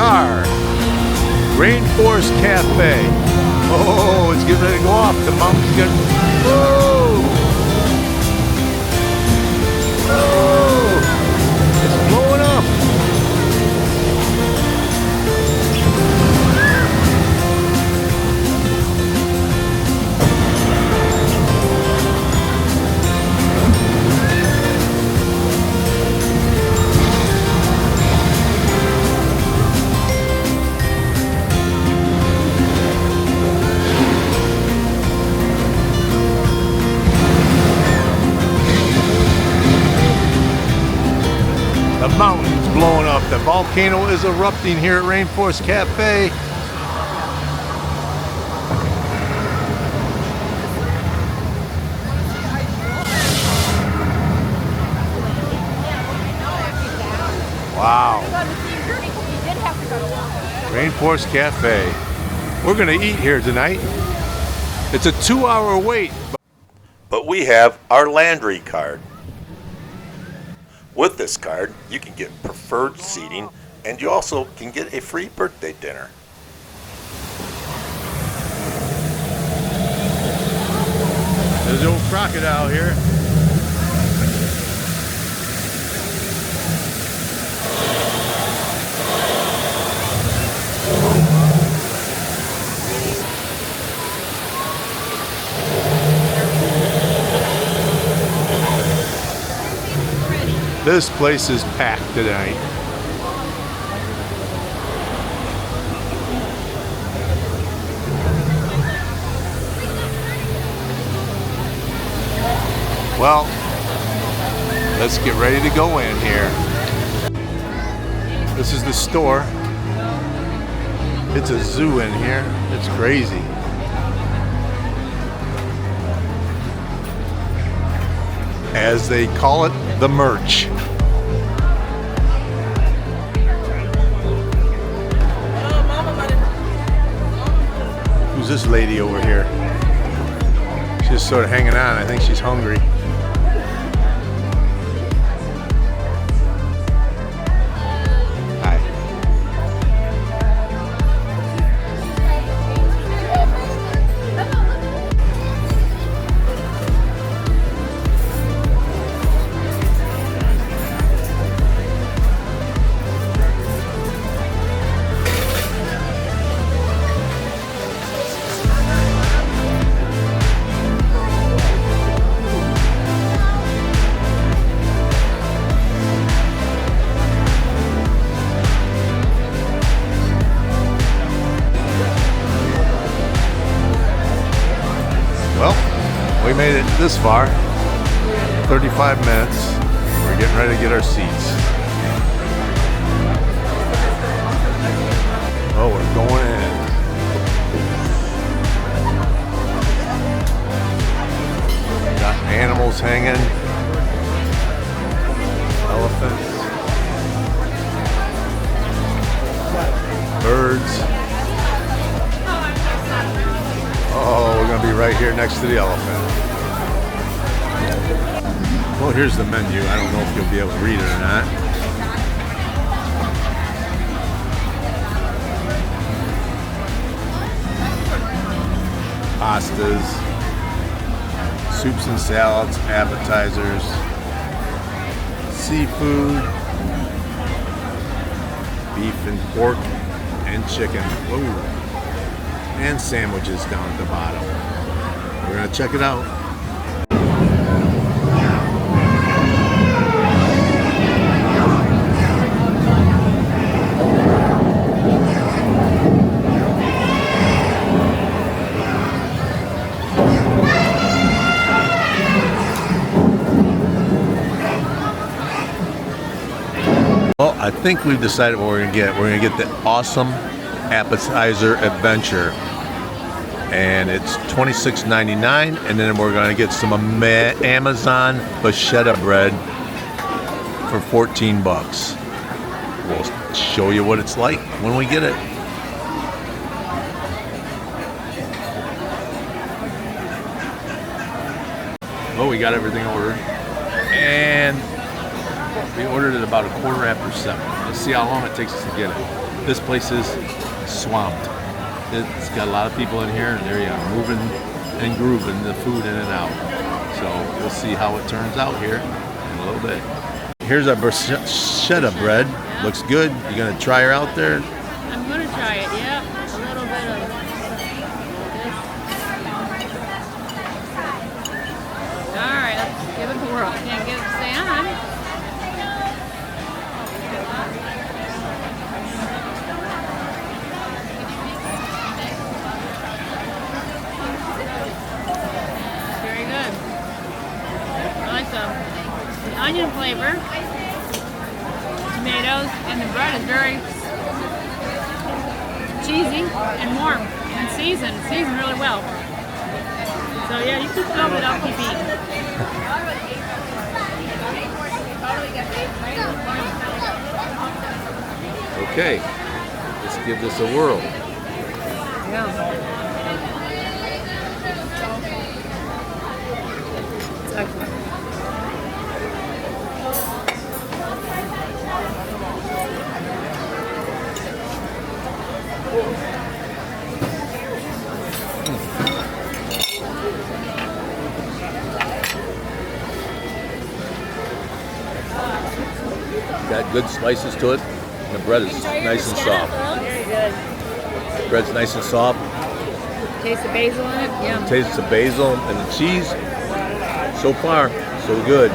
car. Rainforest Cafe. Oh, it's getting ready to go off. The mountain's getting... Whoa! Oh! It's blowing up. The mountain's blowing up. The volcano is erupting here at Rainforest Cafe. Wow. Rainforest Cafe. We're gonna eat here tonight. It's a 2-hour wait. But we have our Landry card. With this card, you can get preferred seating, and you also can get a free birthday dinner. There's the old crocodile here. This place is packed tonight. Well, let's get ready to go in here. This is the store. It's a zoo in here. It's crazy. As they call it, the merch. Who's this lady over here? She's just sort of hanging on. I think she's hungry. Hi. We made it this far, 35 minutes. We're getting ready to get our seats. Oh, we're going in. Got animals hanging, elephants, birds. Oh, we're going to be right here next to the elephant. Well, here's the menu. I don't know if you'll be able to read it or not. Pastas, soups and salads, appetizers, seafood, beef and pork, and chicken. Whoa. And sandwiches down at the bottom. We're gonna check it out. Well, I think we've decided what we're gonna get. We're gonna get the awesome appetizer adventure, and it's $26.99, and then we're going to get some Amazon bruschetta bread for 14 bucks. We'll show you what it's like when we get it. Well, we got everything ordered, and we ordered it about 7:15. Let's see how long it takes us to get it. This place is swamped. It's got a lot of people in here, and there you are, moving and grooving the food in and out. So we'll see how it turns out here in a little bit. Here's our bruschetta bread. Looks good. You gonna try her out there? I'm gonna try it, yeah. A little bit of this. Alright, let's give it a whirl. Can't get it to stay on. Very good. I like the onion flavor, tomatoes, and the bread is very cheesy and warm and seasoned. It's seasoned really well. So yeah, you can fill it up with beef. Okay, let's give this a whirl. Yeah. It's excellent. Got good slices to it. The bread is nice and soft. Very good. Bread's nice and soft. Taste the basil in it? Yeah. Tastes the basil and the cheese. So far, so good.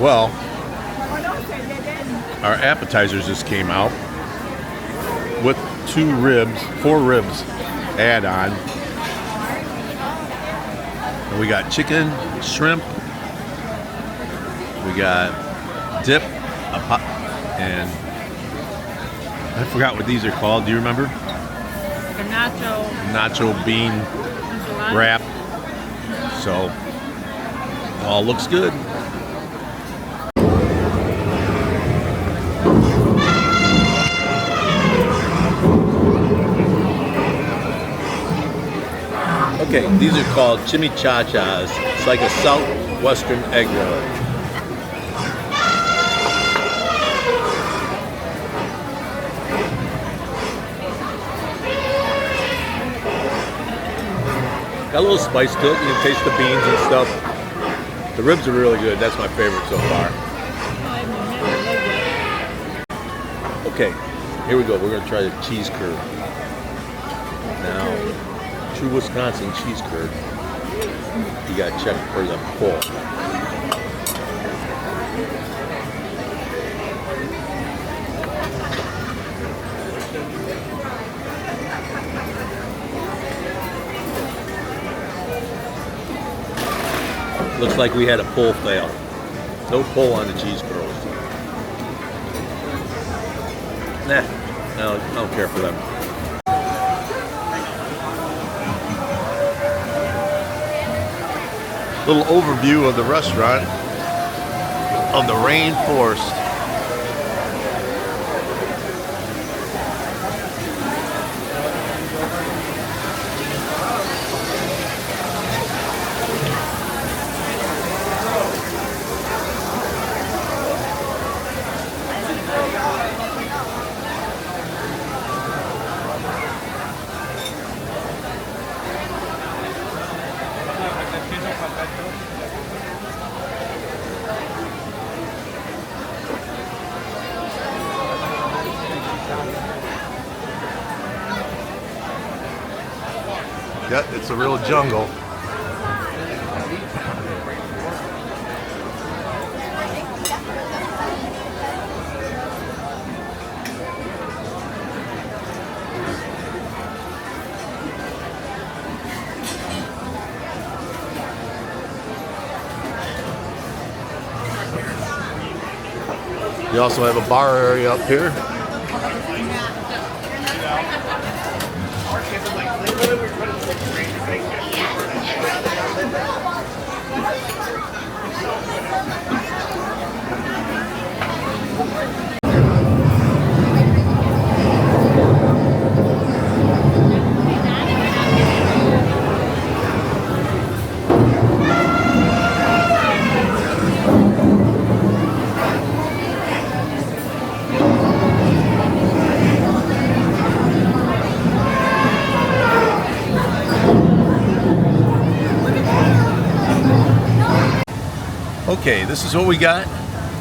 Well, our appetizers just came out with 4 ribs add-on. And we got chicken, shrimp, we got dip, and I forgot what these are called. Do you remember? The Nacho bean wrap. So, all looks good. Okay, these are called chimichangas. It's like a southwestern egg roll. Got a little spice to it. You can taste the beans and stuff. The ribs are really good. That's my favorite so far. Okay, here we go. We're going to try the cheese curd. Now, true Wisconsin cheese curd. You got to check for the pull. Looks like we had a pull fail. No pull on the cheese curls. Nah, no, I don't care for them. Little overview of the restaurant of the Rainforest. Yeah, it's a real jungle. You also have a bar area up here. Okay, this is what we got.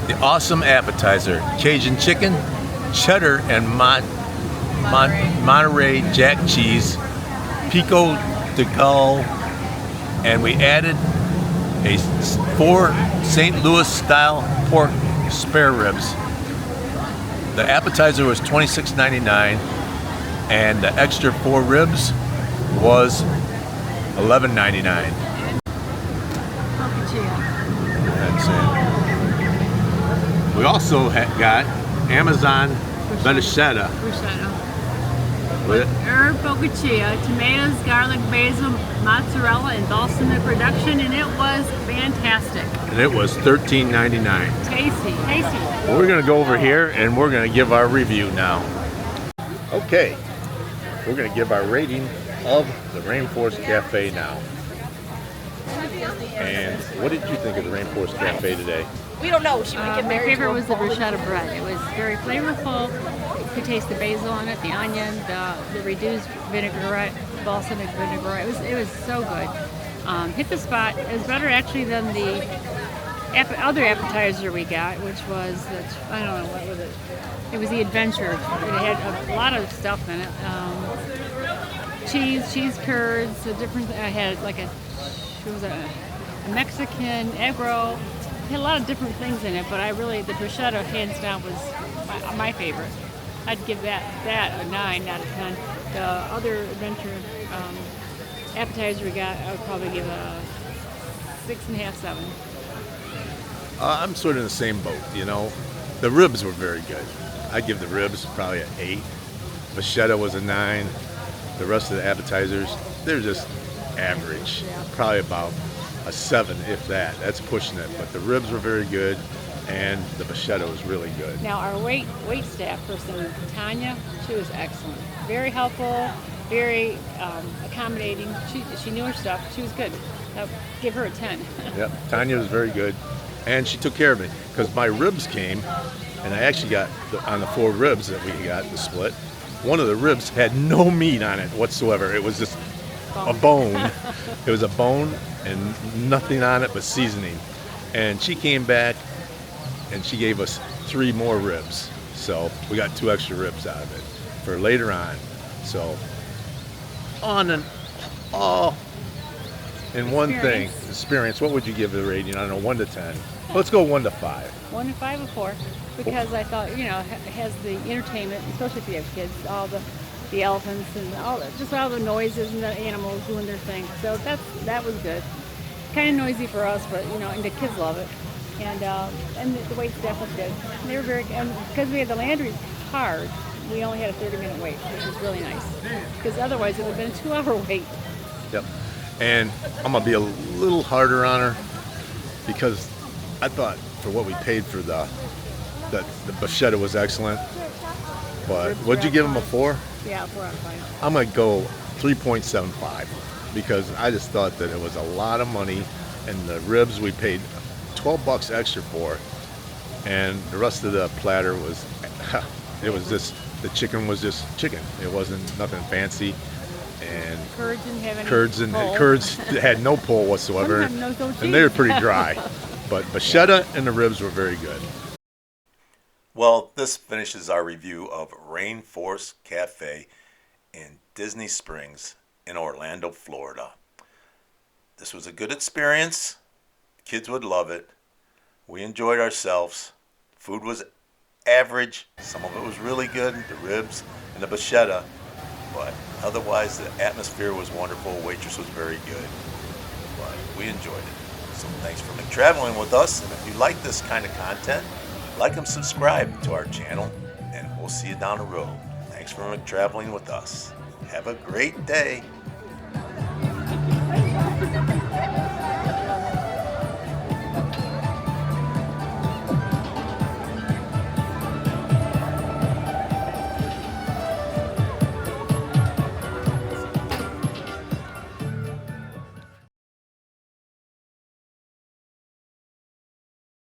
The awesome appetizer. Cajun chicken, cheddar and Monterey Jack cheese, pico de gallo, and we added a 4 St. Louis style pork spare ribs. The appetizer was $26.99 and the extra 4 ribs was $11.99. That's it. We also got Amazon bruschetta. With Herb focaccia, tomatoes, garlic, basil, mozzarella, and balsamic reduction, and it was fantastic. And it was $13.99. Tasty, tasty. We're gonna go over here and we're gonna give our review now. Okay, we're gonna give our rating of the Rainforest Cafe now. And what did you think of the Rainforest Cafe today? We don't know. She might get My married. favorite was the bruschetta bread. It was very flavorful. You could taste the basil on it, the onion, the reduced vinaigrette, balsamic vinaigrette. It was so good. Hit the spot. It was better actually than the other appetizer we got, which was I don't know, what was it? It was the adventure. It had a lot of stuff in it. Cheese curds, I had like a Mexican egg roll. It had a lot of different things in it, but the bruschetta hands down was my favorite. I'd give that a 9 out of 10. The other adventure appetizer we got, I would probably give a 6.5, 7. I'm sort of in the same boat, you know. The ribs were very good. I'd give the ribs probably an 8. Bruschetta was a 9. The rest of the appetizers, they're just average. Yeah. Probably about a 7, if that. That's pushing it. But the ribs were very good, and the bruschetta was really good. Now our wait staff person, Tanya, she was excellent. Very helpful, very accommodating. She knew her stuff. She was good. I'll give her a 10. Yep, Tanya was very good, and she took care of me because my ribs came, and I actually got on the 4 ribs that we got the split. One of the ribs had no meat on it whatsoever. It was just a bone. It was a bone and nothing on it but seasoning. And she came back and she gave us 3 more ribs. So we got 2 extra ribs out of it for later on. So on and all in one thing, experience, what would you give the rating? I don't know, 1 to 10. Let's go 1 to 5. 1 to 5 or 4, because I thought, it has the entertainment, especially if you have kids, all the elephants and all the noises and the animals doing their thing. So that was good. Kind of noisy for us, but and the kids love it. And the wait staff was good. And they were and because we had the Landry's card, we only had a 30-minute wait, which was really nice. Because otherwise it would have been a 2-hour wait. Yep. And I'm gonna be a little harder on her because I thought for what we paid for the bruschetta was excellent. But would you give them a 4? Yeah, 4 out of 5. I'm gonna go 3.75 because I just thought that it was a lot of money, and the ribs we paid $12 extra for, and the rest of the platter was the chicken was just chicken. It wasn't nothing fancy, and Curds didn't have any curds had no pull whatsoever, and they were pretty dry. But bruschetta and the ribs were very good. Well, this finishes our review of Rainforest Cafe in Disney Springs in Orlando, Florida. This was a good experience. Kids would love it. We enjoyed ourselves. Food was average. Some of it was really good, the ribs and the bruschetta. But otherwise, the atmosphere was wonderful. Waitress was very good. But we enjoyed it. So thanks for traveling with us. And if you like this kind of content, like and subscribe to our channel, and we'll see you down the road. Thanks for traveling with us. Have a great day.